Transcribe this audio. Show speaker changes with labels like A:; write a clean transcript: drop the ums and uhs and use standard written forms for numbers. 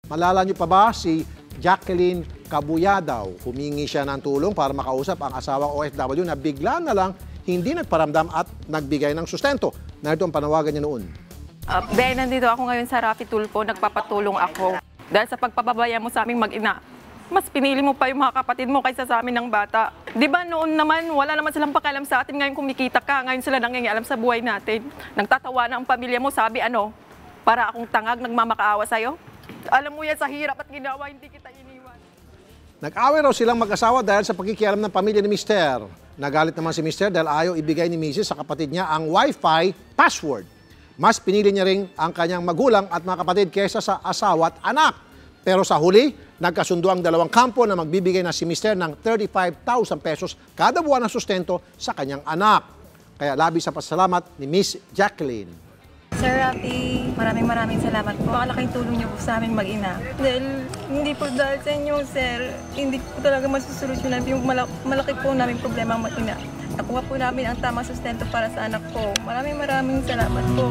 A: Malala niyo pa ba si Jacqueline Cabuyadaw? Humingi siya ng tulong para makausap ang asawang OFW na bigla na lang hindi nagparamdam at nagbigay ng sustento. Narito ang panawagan niya noon.
B: Dahil nandito ako ngayon sa Rafi Tulfo, nagpapatulong ako. Dahil sa pagpapabaya mo sa aming mag-ina, mas pinili mo pa yung mga kapatid mo kaysa sa amin ng bata. Di ba noon naman, wala naman silang pakialam sa atin. Ngayon kumikita ka, ngayon sila nangingialam sa buhay natin. Nagtatawa na ang pamilya mo, sabi para akong tangag, nagmamakaawa sa'yo. Alam mo yan, sa hirap at ginawa, hindi kita iniwan.
A: Nag-away raw silang mag-asawa dahil sa pagkikialam ng pamilya ni Mister. Nagalit naman si Mister dahil ayaw ibigay ni Mrs. sa kapatid niya ang Wi-Fi password. Mas pinili niya rin ang kanyang magulang at mga kapatid kaysa sa asawa at anak. Pero sa huli, nagkasundo ang dalawang kampo na magbibigay na si Mister ng 35,000 pesos kada buwan ng sustento sa kanyang anak. Kaya labis sa pasalamat ni Miss Jacqueline.
C: Sir Rafi, maraming salamat po. Malaking tulong niyo po sa aming mag-ina. Dahil hindi po dahil sa inyo, sir, hindi po talaga masusolusyonan yung malaki po namin problema ang mag-ina. Nakuha po namin ang tamang sustento para sa anak ko. Maraming salamat po.